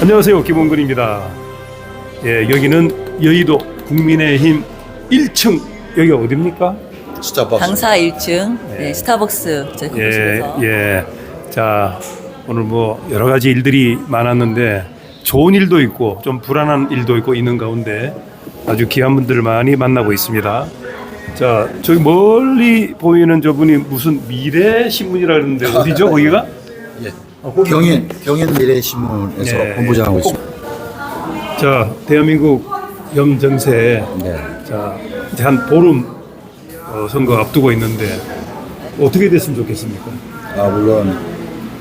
안녕하세요, 김원근입니다. 예, 여기는 여의도 국민의힘 1층, 여기가 어디입니까? 스타벅스. 당사 1층 네, 스타벅스 저희 그곳에서 예. 자, 오늘 뭐 여러 가지 일들이 많았는데 좋은 일도 있고 좀 불안한 일도 있고 있는 가운데 아주 귀한 분들을 많이 만나고 있습니다. 자, 저기 멀리 보이는 저분이 무슨 미래신문이라 그러는데 어디죠, 거기가? 예. 경인 미래신문에서 네. 본부장하고 있습니다. 자, 대한민국 염정세. 네. 자, 이제 한 보름 선거 앞두고 있는데 어떻게 됐으면 좋겠습니까? 물론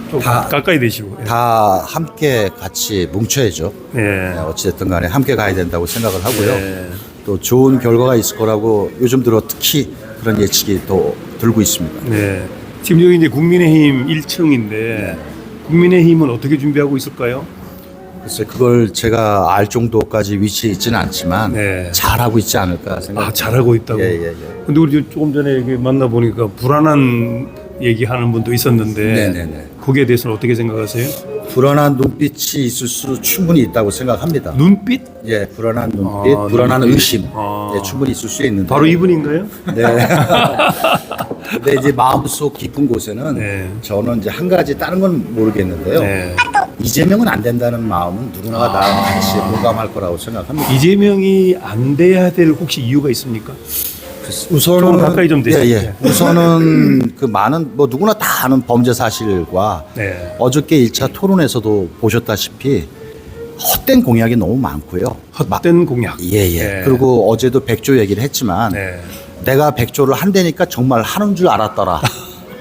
좀 다- 가까이 되시고. 다 함께 같이 뭉쳐야죠. 예. 어찌됐든 간에 함께 가야 된다고 생각을 하고요. 예. 또 좋은 결과가 있을 거라고 요즘 들어 특히 그런 예측이 또 들고 있습니다. 네. 지금 여기 이제 국민의힘 1층인데 국민의힘은 어떻게 준비하고 있을까요? 글쎄 그걸 제가 알 정도까지 위치에 있지는 않지만 네. 잘하고 있지 않을까 생각합니다. 아, 잘하고 있다고. 예. 근데 우리 조금 전에 여기 만나 보니까 불안한 얘기하는 분도 있었는데 네네네. 거기에 대해서는 어떻게 생각하세요? 불안한 눈빛이 있을 수 충분히 있다고 생각합니다. 눈빛? 예, 불안한 눈빛, 아, 불안한 눈빛. 의심, 아. 예, 충분히 있을 수 있는데. 바로 이분인가요? 네. 근데 이제 마음속 깊은 곳에는 네. 저는 이제 한 가지 다른 건 모르겠는데요. 네. 이재명은 안 된다는 마음은 누구나가 나랑 같이 공감할 거라고 생각합니다. 이재명이 안 돼야 될 혹시 이유가 있습니까? 우선은 조금 가까이 좀 대주세요. 예. 우선은 그 많은 뭐 누구나 다 아는 범죄 사실과 네. 어저께 1차 토론에서도 보셨다시피 헛된 공약이 너무 많고요. 헛된 공약. 예. 네. 그리고 어제도 백조 얘기를 했지만 네. 내가 백조를 한다니까 정말 하는 줄 알았더라.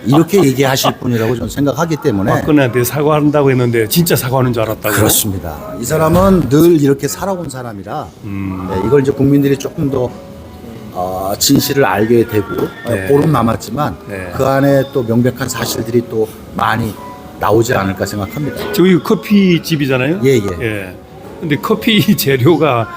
이렇게 얘기하실 분이라고 저는 생각하기 때문에 박근혜한테 사과한다고 했는데 진짜 사과하는 줄 알았다고. 그렇습니다. 이 사람은 늘 이렇게 살아온 사람이라 네, 이걸 이제 국민들이 조금 더 진실을 알게 되고 네. 보름 남았지만 네. 그 안에 또 명백한 사실들이 또 많이 나오지 않을까 생각합니다. 저기 커피 집이잖아요. 예. 근데 커피 재료가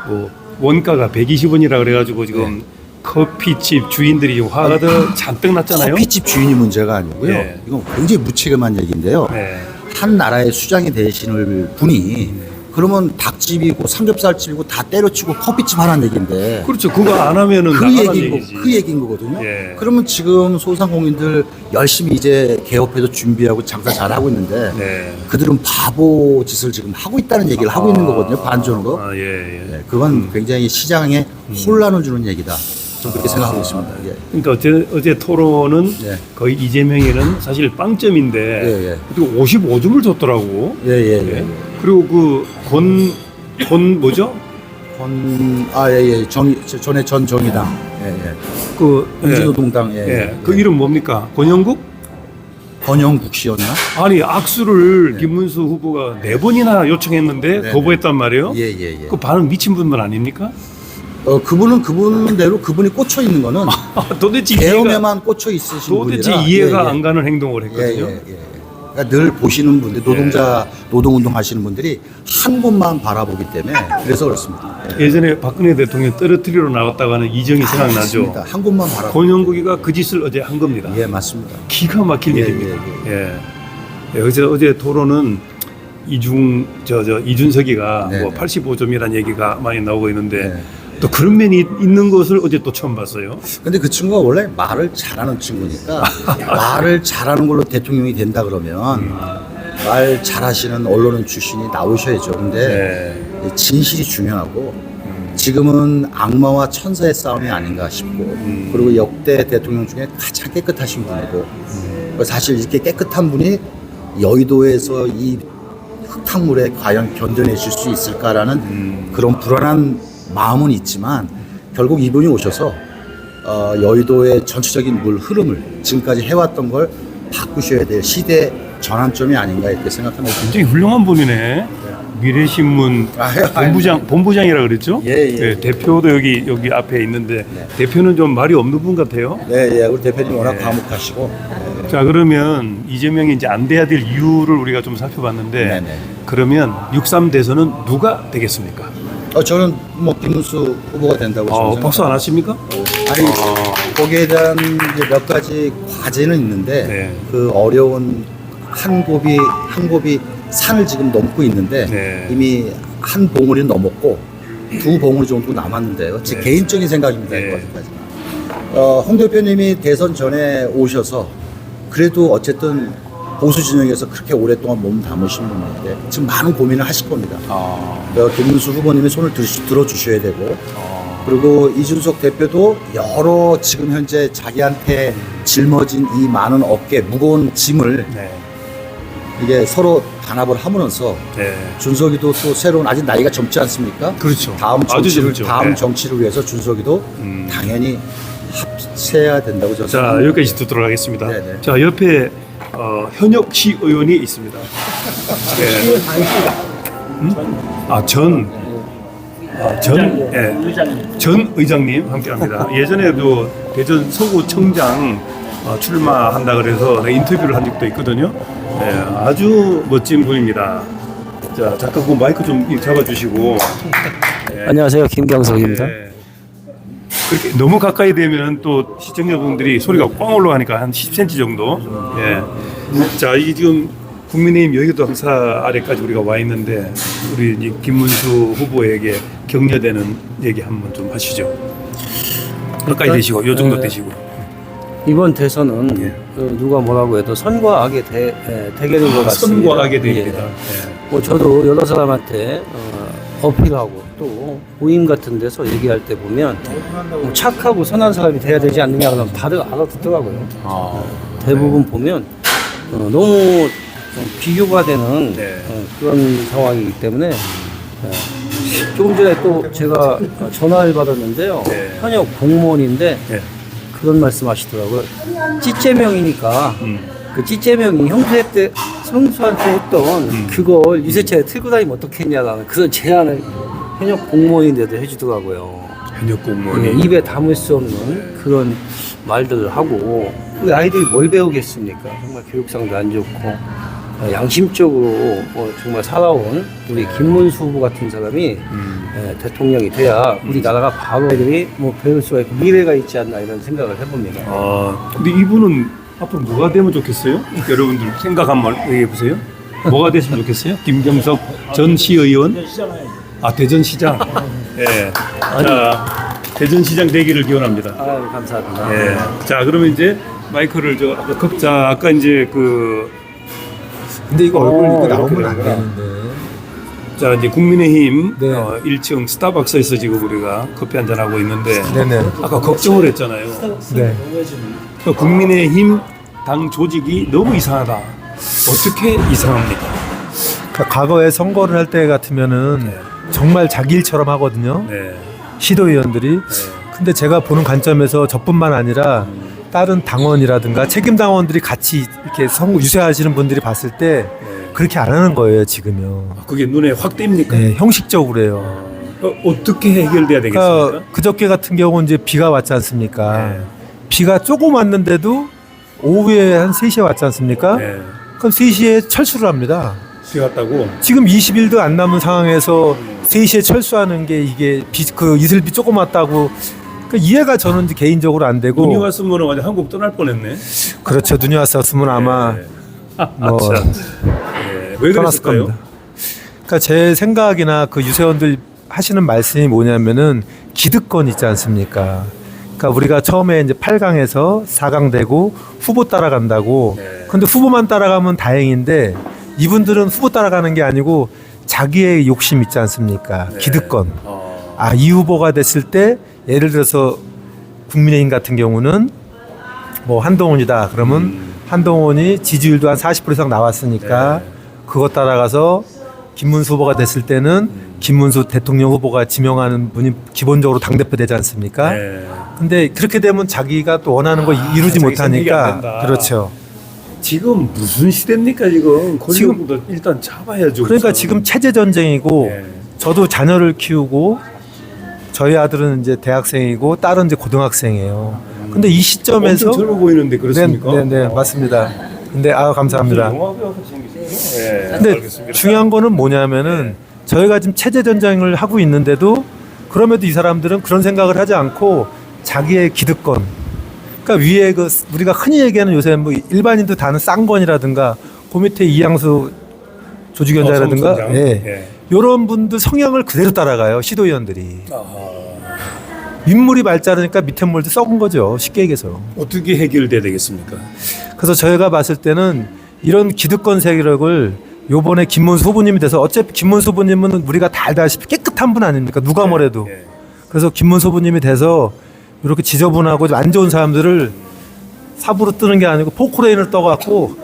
뭐 원가가 120원이라 그래가지고 지금 커피집 주인들이 지금 화가 더 잔뜩 났잖아요. 커피집 주인이 문제가 아니고요. 네. 이건 굉장히 무책임한 얘기인데요. 네. 한 나라의 수장이 되시는 분이 그러면 닭집이고 삼겹살집이고 다 때려치고 커피집 하라는 얘기인데 그렇죠. 그거 안 하면은 그 나가는 얘기인 얘기지. 그 얘기인 거거든요. 예. 그러면 지금 소상공인들 열심히 이제 개업해서 준비하고 장사 잘하고 있는데 네. 그들은 바보 짓을 지금 하고 있다는 얘기를 하고 있는 거거든요. 반전으로. 아, 예. 네, 그건 굉장히 시장에 혼란을 주는 얘기다. 저는 그렇게 생각하고 있습니다. 예. 그러니까 어제 토론은 예. 거의 이재명에는 사실 빵점인데 예. 그리고 55점을 줬더라고. 예. 그리고 그 권 뭐죠? 전에 전 정의당. 예. 그 민주노동당. 그 이름 뭡니까? 권영국? 권영국 씨였나? 아니 악수를 김문수 후보가 4번이나 요청했는데 네. 거부했단 말이에요. 예. 그 반은 미친 분들 아닙니까? 그분은 그분대로 그분이 꽂혀 있는 거는 도대체 계엄에만 꽂혀 있으신 도대체 분이라 이해가 안 가는 행동을 했거든요. 그러니까 늘 보시는 분들 노동운동 하시는 분들이 한 곳만 바라보기 때문에 그래서 그렇습니다. 예전에 박근혜 대통령 떨어뜨리러 나왔다고 하는 이정이 생각나죠. 맞습니다. 한 곳만 바라보고. 권영국이가 그 짓을 어제 한 겁니다. 예, 맞습니다. 기가 막힐 일입니다. 어제 토론은 이준석이가 네, 뭐 네. 85점이라는 얘기가 많이 나오고 있는데 네. 또 그런 면이 있는 것을 어제 또 처음 봤어요. 근데 그 친구가 원래 말을 잘하는 친구니까 말을 잘하는 걸로 대통령이 된다 그러면 말 잘하시는 언론인 출신이 나오셔야죠. 근데 진실이 중요하고 지금은 악마와 천사의 싸움이 아닌가 싶고 그리고 역대 대통령 중에 가장 깨끗하신 분이고 사실 이렇게 깨끗한 분이 여의도에서 이 흙탕물에 과연 견뎌내실 수 있을까라는 그런 불안한 마음은 있지만 결국 이분이 오셔서 여의도의 전체적인 물 흐름을 지금까지 해왔던 걸 바꾸셔야 될 시대 전환점이 아닌가 이렇게 생각합니다. 굉장히 훌륭한 분이네. 미래신문 본부장이라 그랬죠? 예. 대표도 여기 앞에 있는데 대표는 좀 말이 없는 분 같아요. 네, 우리 대표님 워낙 과묵하시고. 자, 그러면 이재명이 이제 안 돼야 될 이유를 우리가 좀 살펴봤는데 네네. 그러면 6.3 대선은 누가 되겠습니까? 저는 뭐 김문수 후보가 된다고 생각합니다. 박수 안 하십니까? 아니 거기에 대한 이제 몇 가지 과제는 있는데 네. 그 어려운 한 곱이 산을 지금 넘고 있는데 네. 이미 한 봉우리는 넘었고 두 봉우리 정도 남았는데요. 제 네. 개인적인 생각입니다. 네. 이거까지. 홍 대표님이 대선 전에 오셔서 그래도 어쨌든 보수 진영에서 그렇게 오랫동안 몸 담으신 분인데 지금 많은 고민을 하실 겁니다. 김문수 후보님의 손을 들어주셔야 되고 그리고 이준석 대표도 여러 지금 현재 자기한테 짊어진 이 많은 어깨 무거운 짐을 네. 이게 서로 단합을 하면서 네. 준석이도 또 새로운 아직 나이가 젊지 않습니까? 그렇죠. 다음 아주 정치를 젊죠. 다음 네. 정치를 위해서 준석이도 당연히 합세해야 된다고 저는 자, 생각합니다. 여기까지 듣도록 하겠습니다. 네네. 자, 옆에 현역 시의원이 있습니다. 네. 전 의장님 함께합니다. 예전에도 대전 서구청장 출마한다 그래서 내가 인터뷰를 한 적도 있거든요. 네, 아주 멋진 분입니다. 자, 잠깐 그 마이크 좀 잡아주시고. 네. 안녕하세요, 김경석입니다. 네. 그렇게 너무 가까이 되면 또 시청자분들이 소리가 꽝 올라가니까 한 10cm 정도. 예. 자, 이 지금 국민의힘 여의도 항사 아래까지 우리가 와 있는데 우리 이 김문수 후보에게 격려되는 얘기 한번 좀 하시죠. 가까이 되시고 요 정도 되시고. 이번 대선은 예. 누가 뭐라고 해도 선과 악의 대결인 것 같습니다. 선과 악의 대결이다. 예. 예. 뭐 저도 여러 사람한테 어필하고 또 모임 같은 데서 얘기할 때 보면 뭐 착하고 선한 사람이 돼야 되지 않느냐 그러면 다들 알아듣더라고요. 대부분 보면 너무 좀 비교가 되는 네. 그런 상황이기 때문에 조금 전에 또 제가 전화를 받았는데요. 네. 현역 공무원인데 예. 그런 말씀하시더라고요. 찌째명이니까 그 찌째명이 형수한테 했던 그걸 유세차에 틀고 다니면 어떻겠냐라는 그런 제안을 현역 공무원인데도 해주더라고요. 현역 공무원이. 예, 입에 담을 수 없는 그런 말들을 하고 우리 아이들이 뭘 배우겠습니까? 정말 교육상도 안 좋고 양심적으로 정말 살아온 우리 김문수 후보 같은 사람이 대통령이 돼야 우리나라가 바로 애들이 뭐 배울 수가 있고 미래가 있지 않나 이런 생각을 해봅니다. 근데 이분은 앞으로 뭐가 되면 좋겠어요? 여러분들 생각 한번 얘기해 보세요. 뭐가 됐으면 좋겠어요? 김경석 전 시의원? 대전시장. 예. 자, 대전시장 되기를 기원합니다. 아유, 감사합니다. 예. 자, 그러면 이제 마이크를 아까 이제 근데 이거 얼굴 이거 나오면 그래, 안 그래. 되는데. 자, 이제 국민의힘 네. 1층 스타벅스에서 지금 우리가 커피 한잔 하고 있는데 네네. 아까 걱정을 했잖아요. 네. 국민의힘 당 조직이 너무 이상하다. 어떻게 이상합니까? 그러니까 과거에 선거를 할 때 같으면은 정말 자기 일처럼 하거든요. 네. 시도의원들이. 근데 제가 보는 관점에서 저뿐만 아니라 다른 당원이라든가 책임 당원들이 같이 이렇게 선거 유세하시는 분들이 봤을 때 그렇게 안 하는 거예요, 지금요. 그게 눈에 확 띕니까? 네, 형식적으로 해요. 어떻게 해결돼야 되겠습니까? 그러니까 그저께 같은 경우는 이제 비가 왔지 않습니까? 네. 비가 조금 왔는데도 오후에 한 3시에 왔지 않습니까? 네. 그럼 3시에 철수를 합니다. 비 왔다고? 지금 20일도 안 남은 상황에서 3시에 철수하는 게 이게 이슬비 조금 왔다고 이해가 저는 개인적으로 안 되고. 눈이 왔으면 완전 한국 떠날 뻔했네. 그렇죠. 눈이 왔었으면 아마 뭐 왜 떠났을 그랬을까요? 겁니다. 그러니까 제 생각이나 그 유세원들 하시는 말씀이 뭐냐면은 기득권 있지 않습니까? 그러니까 우리가 처음에 이제 8강에서 4강 되고 후보 따라간다고. 근데 후보만 따라가면 다행인데 이분들은 후보 따라가는 게 아니고 자기의 욕심 있지 않습니까? 기득권. 이 후보가 됐을 때 예를 들어서 국민의힘 같은 경우는 뭐 한동훈이다 그러면 한동훈이 지지율도 한 40% 이상 나왔으니까 그거 따라가서 김문수 후보가 됐을 때는 김문수 대통령 후보가 지명하는 분이 기본적으로 당대표 되지 않습니까? 근데 그렇게 되면 자기가 또 원하는 거 이루지 자기 선택이 안 못하니까 된다. 그렇죠. 지금 무슨 시대입니까 지금? 권력보다 일단 잡아야죠. 그러니까 우선. 지금 체제 전쟁이고 저도 자녀를 키우고 저희 아들은 이제 대학생이고 딸은 이제 고등학생이에요. 근데 이 시점에서 엄청 젊어 보이는데 그렇습니까? 네, 맞습니다. 근데 감사합니다. 근데 알겠습니다. 중요한 거는 뭐냐면은 저희가 지금 체제 전쟁을 하고 있는데도 그럼에도 이 사람들은 그런 생각을 하지 않고 자기의 기득권. 그러니까 위에 우리가 흔히 얘기하는 요새 뭐 일반인도 다는 쌍권이라든가 그 밑에 이양수 조직위원장이라든가 성선장. 예. 이런 분들 성향을 그대로 따라가요. 시도위원들이. 윗물이 맑자르니까 밑에 물도 썩은 거죠. 쉽게 얘기해서. 어떻게 해결돼야 되겠습니까? 그래서 저희가 봤을 때는 이런 기득권 세력을 요번에 김문수 후보님이 돼서 어차피 김문수 후보님은 우리가 다 알다시피 깨끗한 분 아닙니까? 누가 뭐래도. 예. 그래서 김문수 후보님이 돼서 이렇게 지저분하고 좀 안 좋은 사람들을 삽으로 뜨는 게 아니고 포크레인을 떠갖고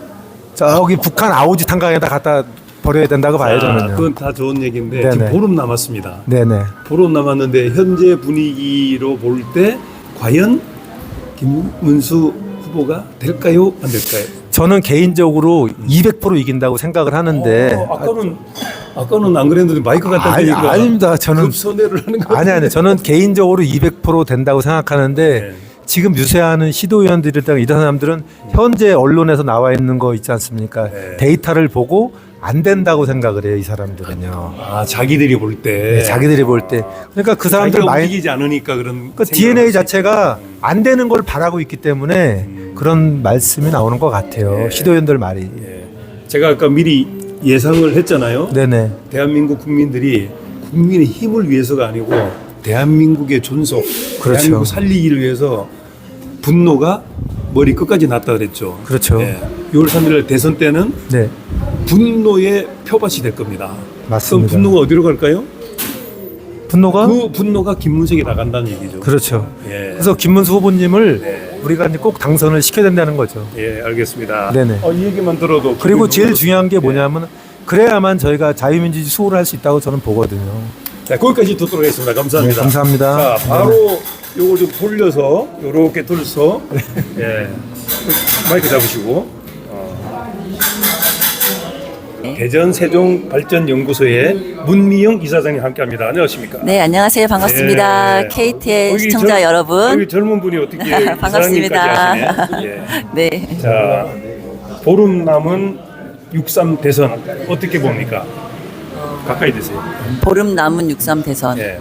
저기 북한 아오지 탄강에다 갖다 버려야 된다고 봐요, 저는요. 그건 다 좋은 얘기인데 네네. 지금 보름 남았습니다. 네네. 보름 남았는데 현재 분위기로 볼 때 과연 김문수 후보가 될까요? 안 될까요? 저는 개인적으로 200% 이긴다고 생각을 하는데 아까는 안 그랬는데 마이크 갖다 대니까 아닙니다. 저는 급선회를 하는 거 아니 저는 개인적으로 200% 된다고 생각하는데 네. 지금 유세하는 시도위원들이랑 이런 사람들은 현재 언론에서 나와 있는 거 있지 않습니까? 네. 데이터를 보고 안 된다고 생각을 해요, 이 사람들은요. 자기들이 볼 때 네, 자기들이 볼 때. 그러니까 그 사람들 자기가 많이 움직이지 않으니까 그런 그 DNA 자체가 안 되는 걸 바라고 있기 때문에 그런 말씀이 나오는 것 같아요. 네. 시도위원들 말이. 제가 아까 미리 예상을 했잖아요. 네네. 대한민국 국민들이 국민의 힘을 위해서가 아니고 대한민국의 존속, 그렇죠. 대한민국 살리기를 위해서 분노가 머리 끝까지 났다 그랬죠. 그렇죠. 6월 3일 대선 때는 네. 분노의 표밭이 될 겁니다. 맞습니다. 그럼 분노가 어디로 갈까요? 분노가 그 분노가 김문석이 나간다는 얘기죠. 그렇죠. 예. 그래서 김문수 후보님을 우리가 이제 꼭 당선을 시켜야 된다는 거죠. 예, 알겠습니다. 네네. 이 얘기만 들어도 그리고 기분이 제일 너무 중요한 게 뭐냐면 그래야만 저희가 자유민주주의 수호를 할 수 있다고 저는 보거든요. 자, 거기까지 듣도록 하겠습니다. 감사합니다. 네, 감사합니다. 자, 바로 요걸 좀 돌려서 요렇게 돌려서 예. 마이크 잡으시고 대전 세종발전연구소의 문미영 이사장님 함께합니다. 안녕하십니까? 네, 안녕하세요. 반갑습니다. 예. KT의 여기 시청자 여러분. 여기 젊은 분이 어떻게 이사장님까지 반갑습니다. 하시네. 예. 네. 자, 보름 남은 6.3 대선 어떻게 봅니까? 가까이 되세요. 보름 남은 6.3 대선. 예.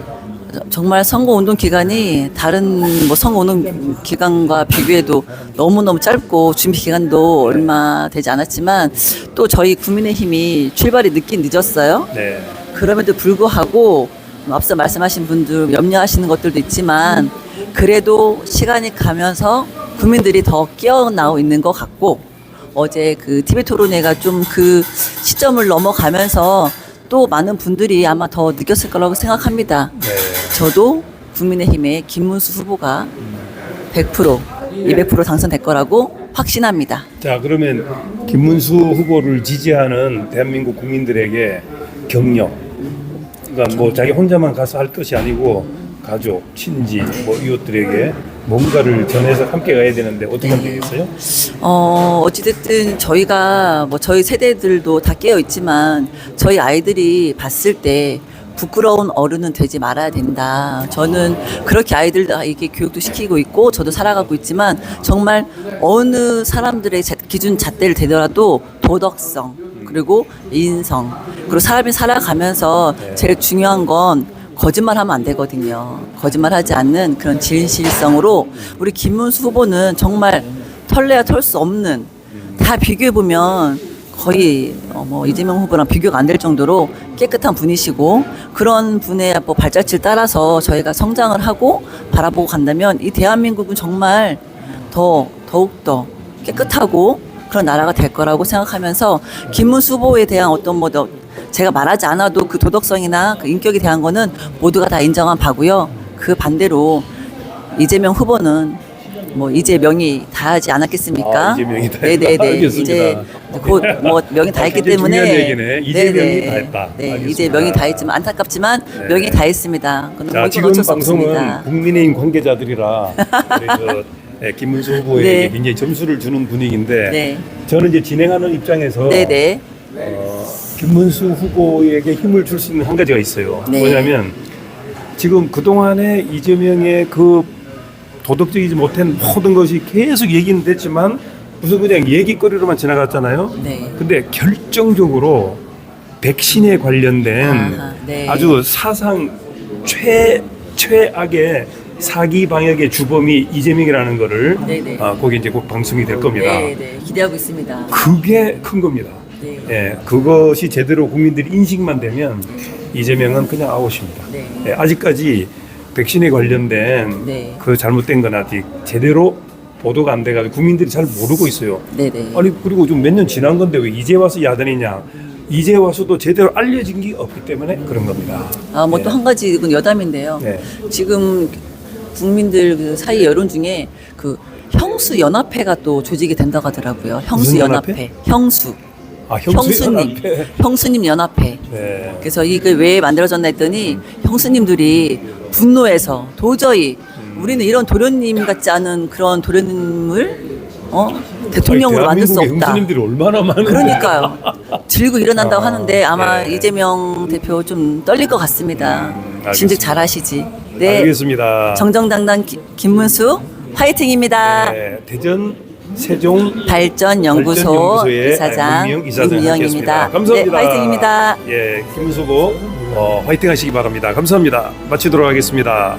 정말 선거운동 기간이 다른 뭐 선거운동 기간과 비교해도 너무너무 짧고 준비 기간도 얼마 되지 않았지만 또 저희 국민의힘이 출발이 늦긴 늦었어요. 네. 그럼에도 불구하고 앞서 말씀하신 분들 염려하시는 것들도 있지만 그래도 시간이 가면서 국민들이 더 깨어나고 있는 것 같고 어제 그 TV 토론회가 좀 그 시점을 넘어가면서 또 많은 분들이 아마 더 느꼈을 거라고 생각합니다. 네. 저도 국민의힘의 김문수 후보가 100%, 200% 당선될 거라고 확신합니다. 자, 그러면 김문수 후보를 지지하는 대한민국 국민들에게 격려. 그러니까 뭐 자기 혼자만 가서 할 것이 아니고 가족, 친지, 뭐 이웃들에게 뭔가를 전해서 함께 가야 되는데 어떻게 하면 되겠어요? 어찌됐든 저희가 뭐 저희 세대들도 다 깨어 있지만 저희 아이들이 봤을 때 부끄러운 어른은 되지 말아야 된다. 저는 그렇게 아이들에게 교육도 시키고 있고 저도 살아가고 있지만 정말 어느 사람들의 기준 잣대를 대더라도 도덕성 그리고 인성 그리고 사람이 살아가면서 제일 중요한 건 거짓말하면 안 되거든요. 거짓말하지 않는 그런 진실성으로 우리 김문수 후보는 정말 털래야 털 수 없는 다 비교해 보면 거의 뭐 이재명 후보랑 비교가 안 될 정도로 깨끗한 분이시고 그런 분의 뭐 발자취를 따라서 저희가 성장을 하고 바라보고 간다면 이 대한민국은 정말 더욱더 깨끗하고 그런 나라가 될 거라고 생각하면서 김문수 후보에 대한 어떤 뭐 제가 말하지 않아도 그 도덕성이나 그 인격에 대한 거는 모두가 다 인정한 바고요. 그 반대로 이재명 후보는 뭐 이제 명이 다하지 않았겠습니까? 이제 명이 다 네네네. 알겠습니다. 이제 곧 뭐 명이 다 했기 굉장히 때문에 중요한 얘기네. 이제 네네. 명이 다 했다. 네, 알겠습니다. 이제 명이 다 했지만 안타깝지만 네. 명이 다 했습니다. 그건 자, 모두 지금 어쩔 수 방송은 없습니다. 국민의힘 관계자들이라 우리 김문수 후보에게 네. 굉장히 점수를 주는 분위기인데 네. 저는 이제 진행하는 입장에서 네네. 김문수 후보에게 힘을 줄 수 있는 한 가지가 있어요. 네. 뭐냐면 지금 그동안에 이재명의 그 도덕적이지 못한 모든 것이 계속 얘기는 됐지만 무슨 그냥 얘기거리로만 지나갔잖아요. 네. 근데 결정적으로 백신에 관련된 아하, 네. 아주 사상 최악의 사기 방역의 주범이 이재명이라는 거를 네네. 거기 이제 곧 방송이 될 겁니다. 네, 기대하고 있습니다. 그게 큰 겁니다. 네. 예, 그것이 제대로 국민들이 인식만 되면 이재명은 그냥 아웃입니다. 네. 예, 아직까지 백신에 관련된 네. 그 잘못된 건 아직 제대로 보도가 안 돼가지고 국민들이 잘 모르고 있어요. 네네. 아니 그리고 좀 몇 년 지난 건데 왜 이제 와서 야단이냐? 이제 와서도 제대로 알려진 게 없기 때문에 그런 겁니다. 뭐 또 한 가지 이건 여담인데요. 네. 지금 국민들 그 사이 여론 중에 그 형수 연합회가 또 조직이 된다고 하더라고요. 형수 무슨 연합회. 연합회? 형수. 아 형수님. 형수연합회. 형수님 연합회. 네. 그래서 이게 왜 만들어졌나 했더니 형수님들이 분노해서 도저히 우리는 이런 도련님 같지 않은 그런 도련님을 대통령으로 만들 수 대한민국에 없다. 형수님들이 얼마나 많은데. 그러니까요. 들고 일어난다고 하는데 아마 네. 이재명 대표 좀 떨릴 것 같습니다. 알겠습니다. 진즉 잘하시지. 네. 알겠습니다. 정정당당 김문수 화이팅입니다. 네, 대전 세종 발전연구소 발전연구소의 이사장 문미영 이사장 임미영입니다. 함께했습니다. 감사합니다. 네, 화이팅입니다. 예, 김문수 후보 화이팅 하시기 바랍니다. 감사합니다. 마치도록 하겠습니다.